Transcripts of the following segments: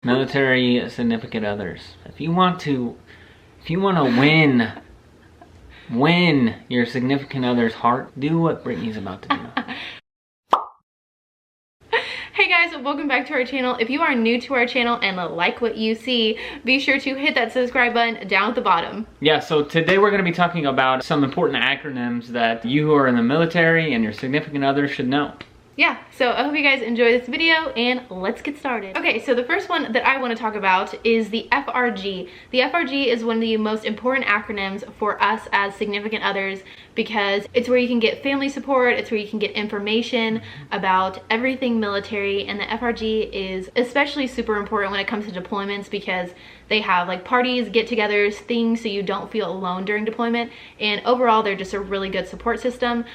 Military significant others. If you want to win your significant other's heart, do what Brittany's about to do. Hey guys, welcome back to our channel. If you are new to our channel and like what you see, be sure to hit that subscribe button down at the bottom. Yeah, so today we're going to be talking about some important acronyms that you who are in the military and your significant other should know. Yeah, so I hope you guys enjoy this video and let's get started. Okay, so the first one that I want to talk about is the FRG. The FRG is one of the most important acronyms for us as significant others because it's where you can get family support, it's where you can get information about everything military, and the FRG is especially super important when it comes to deployments because they have like parties, get-togethers, things so you don't feel alone during deployment, and overall they're just a really good support system.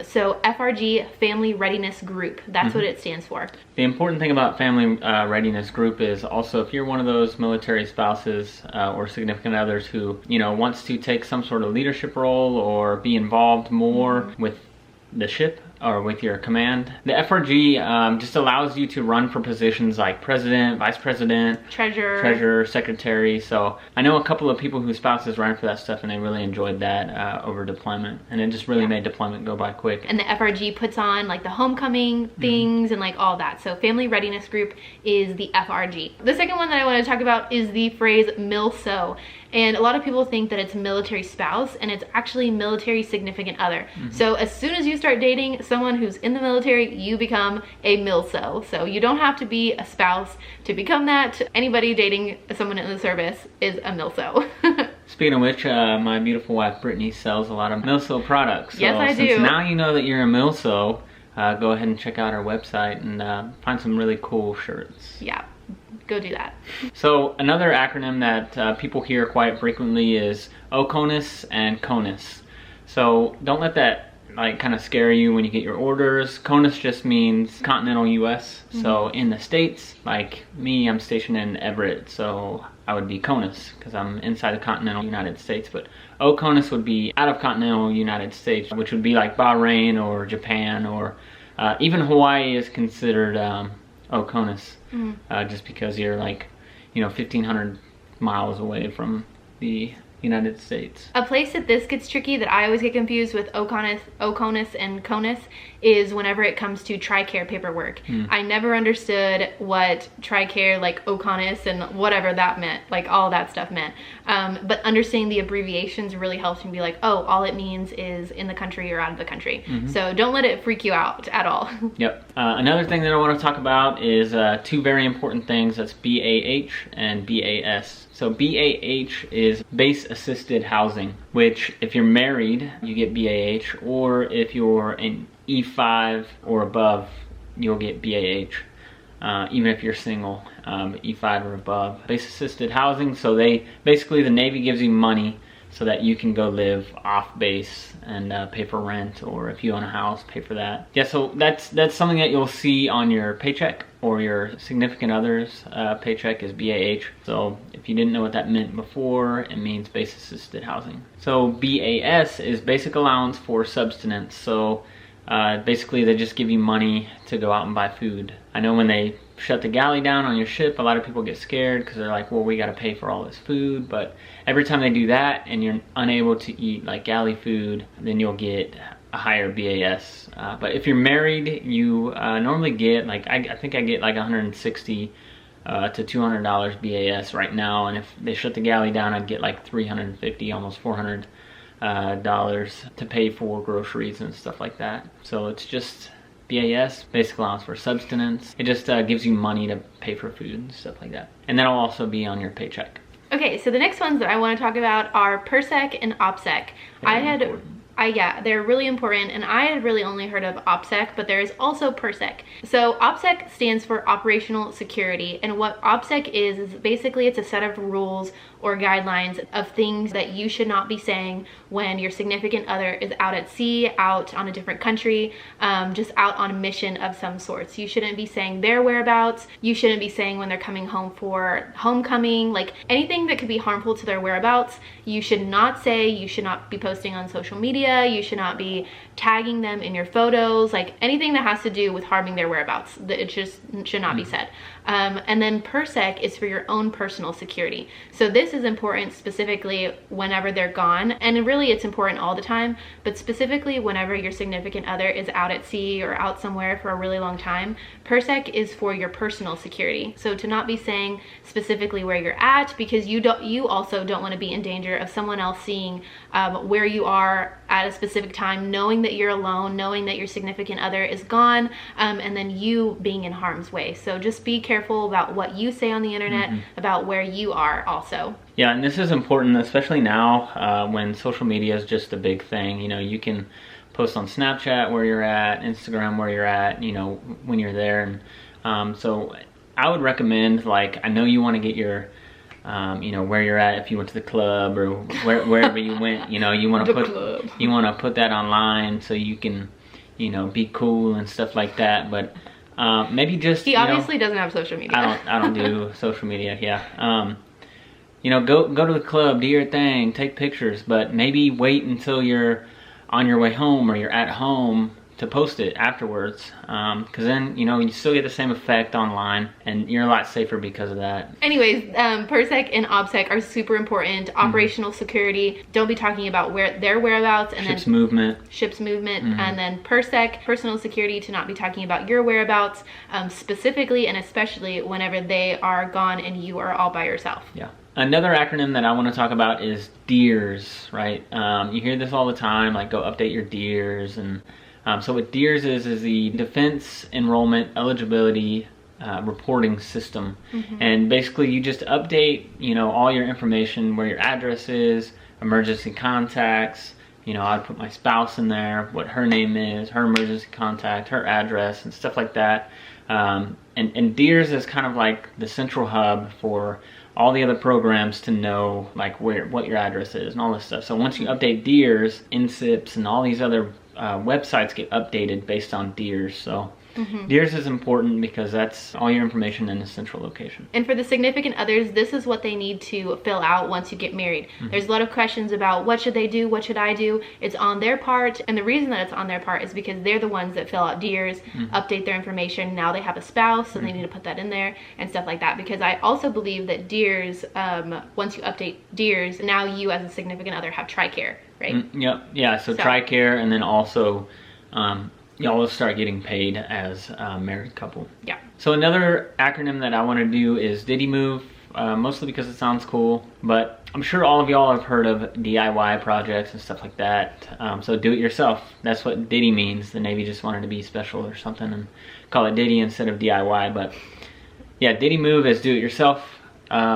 So FRG, Family Readiness Group, that's what it stands for. The important thing about Family Readiness Group is also if you're one of those military spouses or significant others who, you know, wants to take some sort of leadership role or be involved more with the ship or with your command, the FRG just allows you to run for positions like president, vice president, treasurer, secretary. So I know a couple of people whose spouses ran for that stuff and they really enjoyed that over deployment, and it just really made deployment go by quick. And the FRG puts on like the homecoming things and like all that. So Family Readiness Group is the FRG. The second one that I want to talk about is the phrase MILSO. And a lot of people think that it's military spouse, and it's actually military significant other. So as soon as you start dating someone who's in the military, you become a MILSO. So you don't have to be a spouse to become that. Anybody dating someone in the service is a MILSO. Speaking of which, my beautiful wife Brittany sells a lot of MILSO products. So yes, I do. Since now you know that you're a MILSO, go ahead and check out our website and find some really cool shirts. Yeah. Go do that. So another acronym that people hear quite frequently is OCONUS and CONUS. So don't let that like kind of scare you when you get your orders. CONUS just means continental US. So in the States, like me, I'm stationed in Everett, so I would be CONUS because I'm inside the continental United States. But OCONUS would be out of continental United States, which would be like Bahrain or Japan, or even Hawaii is considered OCONUS. Just because you're like, you know, 1,500 miles away from the United States. A place that this gets tricky, that I always get confused with OCONUS and CONUS, is whenever it comes to TRICARE paperwork. I never understood what TRICARE, like OCONUS and whatever that meant, like all that stuff meant. But understanding the abbreviations really helps me be like, oh, all it means is in the country or out of the country. So don't let it freak you out at all. Yep. Another thing that I want to talk about is two very important things. That's BAH and BAS. So BAH is Base Assisted Housing, which if you're married, you get BAH, or if you're an E5 or above, you'll get BAH. Even if you're single, E5 or above. Base Assisted Housing, so they basically, the Navy gives you money so that you can go live off base and pay for rent, or if you own a house, pay for that. Yeah, so that's something that you'll see on your paycheck, or your significant other's paycheck is BAH. So if you didn't know what that meant before, it means Base Assisted Housing. So BAS is Basic Allowance for Subsistence. So basically they just give you money to go out and buy food. I know when they shut the galley down on your ship, a lot of people get scared because they're like, well, we got to pay for all this food. But every time they do that and you're unable to eat like galley food, then you'll get a higher BAS. But if you're married, you normally get like, I think I get like $160 to $200 BAS right now. And if they shut the galley down, I'd get like $350, almost $400 to pay for groceries and stuff like that. So it's just BAS, Basic Allowance for Subsistence. It just gives you money to pay for food and stuff like that. And that'll also be on your paycheck. Okay, so the next ones that I want to talk about are PERSEC and OPSEC. Yeah, they're really important, and I had really only heard of OPSEC, but there is also PERSEC. So OPSEC stands for Operational Security, and what OPSEC is basically it's a set of rules or guidelines of things that you should not be saying when your significant other is out at sea, out on a different country, just out on a mission of some sorts. You shouldn't be saying their whereabouts. You shouldn't be saying when they're coming home for homecoming, like anything that could be harmful to their whereabouts, you should not say. You should not be posting on social media. You should not be tagging them in your photos, like anything that has to do with harming their whereabouts. It just should not be said. And then PERSEC is for your own personal security. So this is important specifically whenever they're gone, and really it's important all the time, but specifically whenever your significant other is out at sea or out somewhere for a really long time. PERSEC is for your personal security. So to not be saying specifically where you're at, because you also don't want to be in danger of someone else seeing where you are at a specific time, knowing that you're alone, knowing that your significant other is gone, and then you being in harm's way. So just be careful about what you say on the internet, about where you are also. Yeah, and this is important, especially now when social media is just a big thing. You know, you can post on Snapchat where you're at, Instagram where you're at, you know, when you're there. And so I would recommend, like, I know you want to get your you know, where you're at if you went to the club or wherever you went, you know, you want to put that online so you can, you know, be cool and stuff like that. But maybe just, he obviously doesn't have social media. I don't do social media. Yeah. You know, go to the club, do your thing, take pictures, but maybe wait until you're on your way home or you're at home to post it afterwards, because then, you know, you still get the same effect online and you're a lot safer because of that. Anyways, PERSEC and OPSEC are super important. Operational security, don't be talking about their whereabouts, and ship's then movement, and then PERSEC, personal security, to not be talking about your whereabouts, specifically and especially whenever they are gone and you are all by yourself. Yeah. Another acronym that I want to talk about is DEERS, right? You hear this all the time, like go update your DEERS. And so what DEERS is the Defense Enrollment Eligibility Reporting System. And basically you just update, you know, all your information, where your address is, emergency contacts. You know, I'd put my spouse in there, what her name is, her emergency contact, her address, and stuff like that. And DEERS is kind of like the central hub for all the other programs to know, like, what your address is and all this stuff. So once you update DEERS, NSIPs and all these other websites get updated based on DEERS. So DEERS is important because that's all your information in a central location. And for the significant others, this is what they need to fill out once you get married. There's a lot of questions about what should they do, what should I do. It's on their part, and the reason that it's on their part is because they're the ones that fill out DEERS, update their information. Now they have a spouse, so they need to put that in there and stuff like that. Because I also believe that DEERS, once you update DEERS, now you as a significant other have TRICARE, right? Yep. Yeah, so TRICARE, and then also y'all will start getting paid as a married couple. Yeah. So another acronym that I want to do is Diddy Move, mostly because it sounds cool, but I'm sure all of y'all have heard of DIY projects and stuff like that. So do it yourself. That's what Diddy means. The Navy just wanted to be special or something and call it Diddy instead of DIY. But yeah, Diddy Move is do it yourself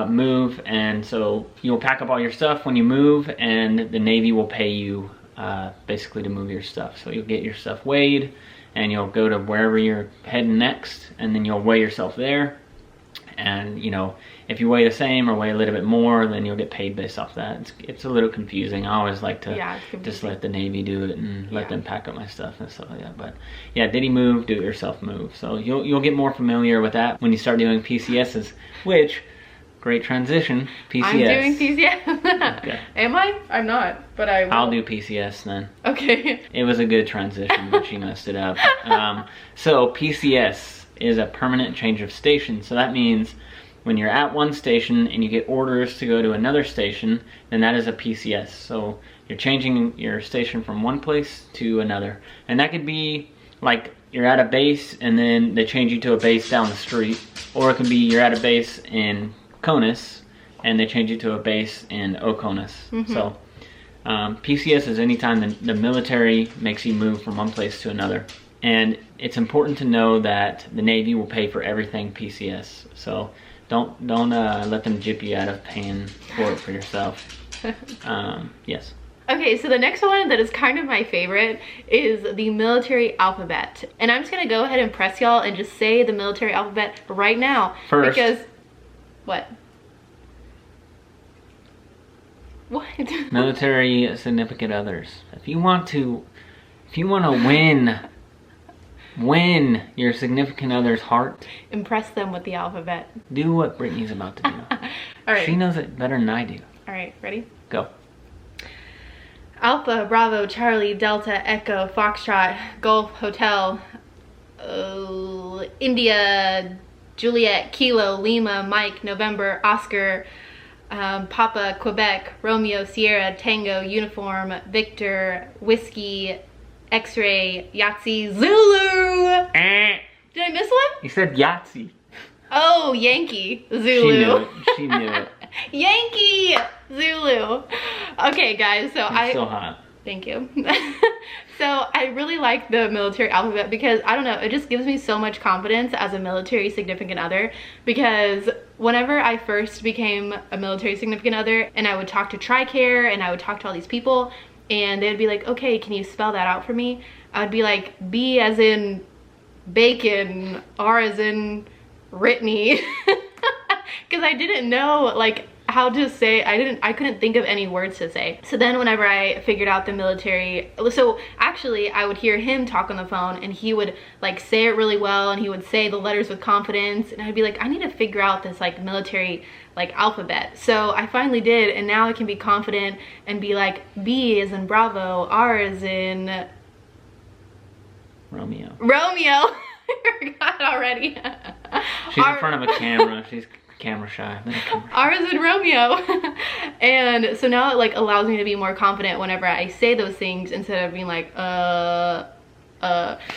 move, and so you'll pack up all your stuff when you move, and the Navy will pay you basically to move your stuff. So you'll get your stuff weighed, and you'll go to wherever you're heading next, and then you'll weigh yourself there. And you know, if you weigh the same or weigh a little bit more, then you'll get paid based off that. It's a little confusing. I always like to just let the Navy do it and let them pack up my stuff and stuff like that. But yeah, Diddy Move, do it yourself move. So you'll get more familiar with that when you start doing PCSs, which, great transition, PCS. I'm doing PCS. Okay. Am I? I'm not, but I will. I'll do PCS then. Okay. It was a good transition, but she messed it up. So PCS is a permanent change of station. So that means when you're at one station and you get orders to go to another station, then that is a PCS. So you're changing your station from one place to another. And that could be like you're at a base and then they change you to a base down the street. Or it could be you're at a base in Conus and they change you to a base in Oconus. So PCS is anytime the military makes you move from one place to another. And it's important to know that the Navy will pay for everything PCS. So don't let them gyp you out of paying for it for yourself. Yes. Okay, so the next one that is kind of my favorite is the military alphabet. And I'm just gonna go ahead and press y'all and just say the military alphabet right now. First. Because, what? What? Military significant others. If you want to win your significant other's heart, impress them with the alphabet. do what Brittany's about to do. All right. She knows it better than I do. All right, ready? Go. Alpha, Bravo, Charlie, Delta, Echo, Foxtrot, Golf, Hotel, India, Juliet, Kilo, Lima, Mike, November, Oscar, Papa, Quebec, Romeo, Sierra, Tango, Uniform, Victor, Whiskey, X-Ray, Yahtzee, Zulu. Did I miss one? You said Yahtzee. Oh, Yankee, Zulu. She knew it. She knew it. Yankee, Zulu. Okay, guys, so It's so hot. Thank you. So I really like the military alphabet because, I don't know, it just gives me so much confidence as a military significant other, because whenever I first became a military significant other and I would talk to TRICARE and I would talk to all these people and they'd be like, okay, can you spell that out for me? I would be like, B as in bacon, R as in Brittani. Because I didn't know like how to say, I couldn't think of any words to say. So then whenever I figured out the military, so actually I would hear him talk on the phone and he would like say it really well and he would say the letters with confidence, and I'd be like, I need to figure out this like military like alphabet. So I finally did, and now I can be confident and be like, B is in Bravo, R is in Romeo. I forgot already. She's in front of a camera. She's camera shy. R is in Romeo. And so now it like allows me to be more confident whenever I say those things instead of being like,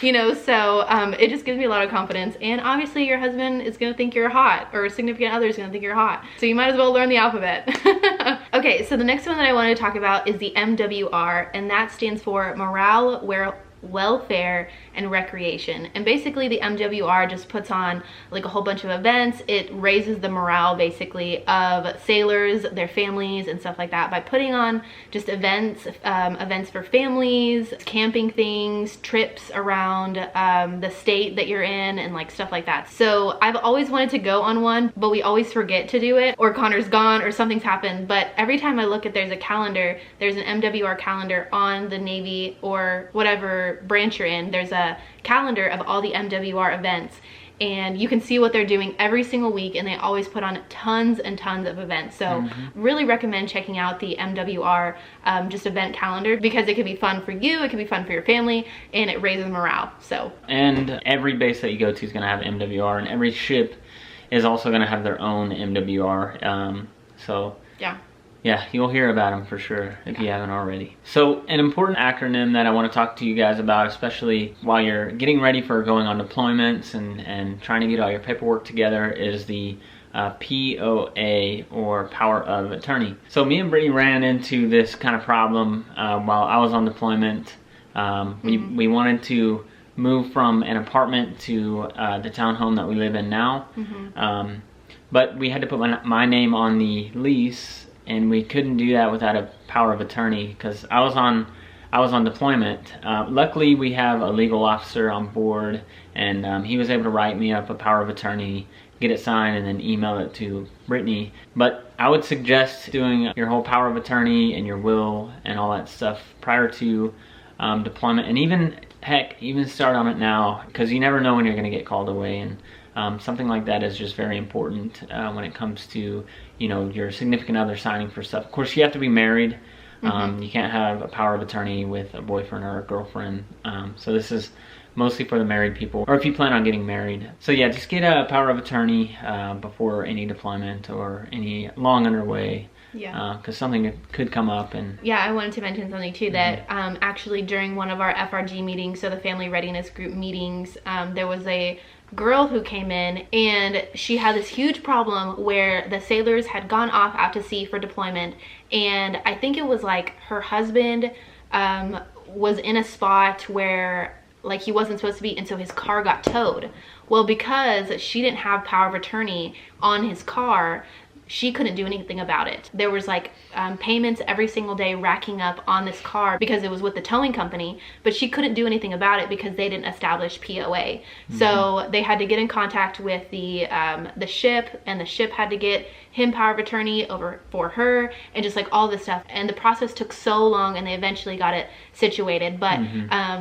you know, so it just gives me a lot of confidence. And obviously your husband is gonna think you're hot, or a significant other is gonna think you're hot. So you might as well learn the alphabet. Okay, so the next one that I wanted to talk about is the MWR, and that stands for Morale, Welfare, and Recreation. And basically the MWR just puts on like a whole bunch of events. It raises the morale basically of sailors, their families, and stuff like that by putting on just events, events for families, camping things, trips around the state that you're in, and like stuff like that. So I've always wanted to go on one, but we always forget to do it, or Connor's gone, or something's happened. But every time I look at, there's a calendar, there's an MWR calendar on the Navy or whatever branch you're in, there's a calendar of all the MWR events, and you can see what they're doing every single week, and they always put on tons and tons of events. So really recommend checking out the MWR just event calendar, because it can be fun for you, it can be fun for your family, and it raises morale. So, and every base that you go to is going to have MWR, and every ship is also going to have their own MWR. So yeah, you'll hear about them for sure if you haven't already. So an important acronym that I want to talk to you guys about, especially while you're getting ready for going on deployments and trying to get all your paperwork together, is the POA, or Power of Attorney. So me and Brittany ran into this kind of problem while I was on deployment. We wanted to move from an apartment to the townhome that we live in now, but we had to put my name on the lease, and we couldn't do that without a power of attorney, because I was on deployment. Luckily we have a legal officer on board, and he was able to write me up a power of attorney, get it signed, and then email it to Brittany. But I would suggest doing your whole power of attorney and your will and all that stuff prior to deployment, and even start on it now, because you never know when you're going to get called away. And something like that is just very important when it comes to, you know, your significant other signing for stuff. Of course, you have to be married. You can't have a power of attorney with a boyfriend or a girlfriend. So this is mostly for the married people, or if you plan on getting married. So yeah, just get a power of attorney before any deployment or any long underway. Yeah, because something could come up. And yeah, I wanted to mention something too, that actually during one of our FRG meetings, so the Family Readiness Group meetings, there was a girl who came in, and she had this huge problem where the sailors had gone off out to sea for deployment, and I think it was like her husband was in a spot where like he wasn't supposed to be, and so his car got towed. Well, because she didn't have power of attorney on his car, she couldn't do anything about it. There was like payments every single day racking up on this car because it was with the towing company, but she couldn't do anything about it because they didn't establish POA. So they had to get in contact with the ship, and the ship had to get him power of attorney over for her, and just like all this stuff. And the process took so long, and they eventually got it situated. But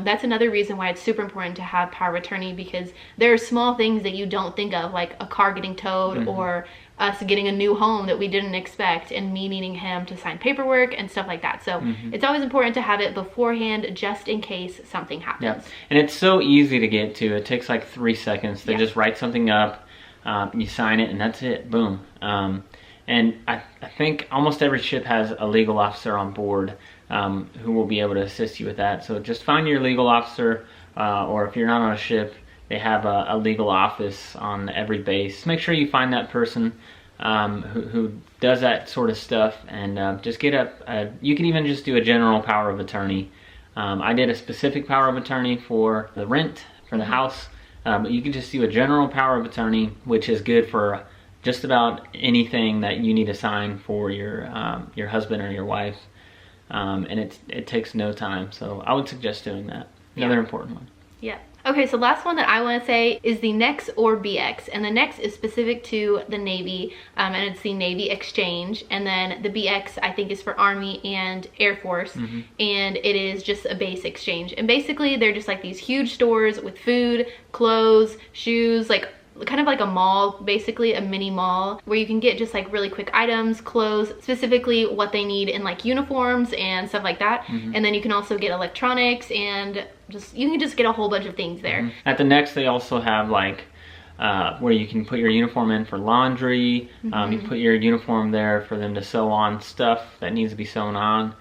that's another reason why it's super important to have power of attorney, because there are small things that you don't think of, like a car getting towed, or us getting a new home that we didn't expect, and me needing him to sign paperwork and stuff like that. So it's always important to have it beforehand, just in case something happens. And it's so easy to get to. It takes like 3 seconds to just write something up, You sign it and that's it, boom. And I think almost every ship has a legal officer on board who will be able to assist you with that. So just find your legal officer, or if you're not on a ship, they have a legal office on every base. Make sure you find that person who does that sort of stuff, and just get you can even just do a general power of attorney. I did a specific power of attorney for the rent for the house, but you can just do a general power of attorney, which is good for just about anything that you need to sign for your husband or your wife, and it takes no time. So I would suggest doing that. Another important one. Yeah. Okay, so last one that I want to say is the NEX or BX, and the NEX is specific to the Navy, and it's the Navy Exchange, and then the BX I think is for Army and Air Force, and it is just a base exchange. And basically they're just like these huge stores with food, clothes, shoes, like kind of like a mall, basically a mini mall, where you can get just like really quick items, clothes, specifically what they need in like uniforms and stuff like that. And then you can also get electronics, and you can just get a whole bunch of things there. At the Next, they also have like where you can put your uniform in for laundry. You put your uniform there for them to sew on stuff that needs to be sewn on.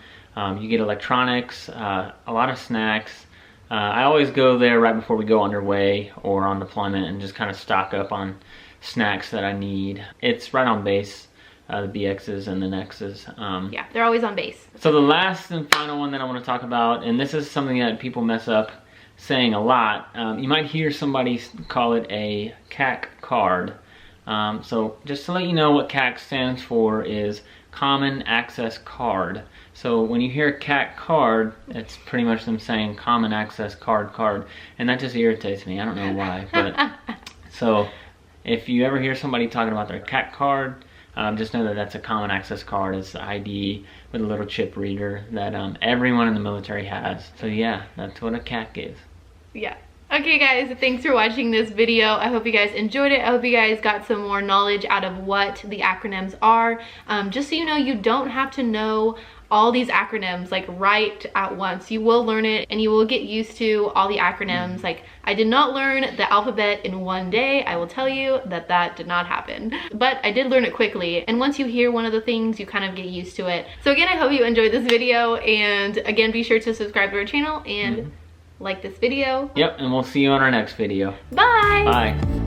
You get electronics, a lot of snacks. I always go there right before we go underway or on deployment and just kind of stock up on snacks that I need. It's right on base, the BXs and the NEXs. Yeah, they're always on base. So the last and final one that I want to talk about, and this is something that people mess up saying a lot. You might hear somebody call it a CAC card. So just to let you know what CAC stands for is Common Access Card. So when you hear CAC card, it's pretty much them saying Common Access Card, and that just irritates me. I don't know why, but so if you ever hear somebody talking about their CAC card, just know that that's a Common Access Card. It's the ID with a little chip reader that everyone in the military has. So yeah, that's what a CAC is. Yeah. Okay guys, thanks for watching this video. I hope you guys enjoyed it. I hope you guys got some more knowledge out of what the acronyms are. Just so you know, you don't have to know all these acronyms like right at once. You will learn it and you will get used to all the acronyms. Like, I did not learn the alphabet in one day. I will tell you that that did not happen, but I did learn it quickly. And once you hear one of the things, you kind of get used to it. So again, I hope you enjoyed this video, and again, be sure to subscribe to our channel and like this video. Yep, and we'll see you on our next video. Bye. Bye.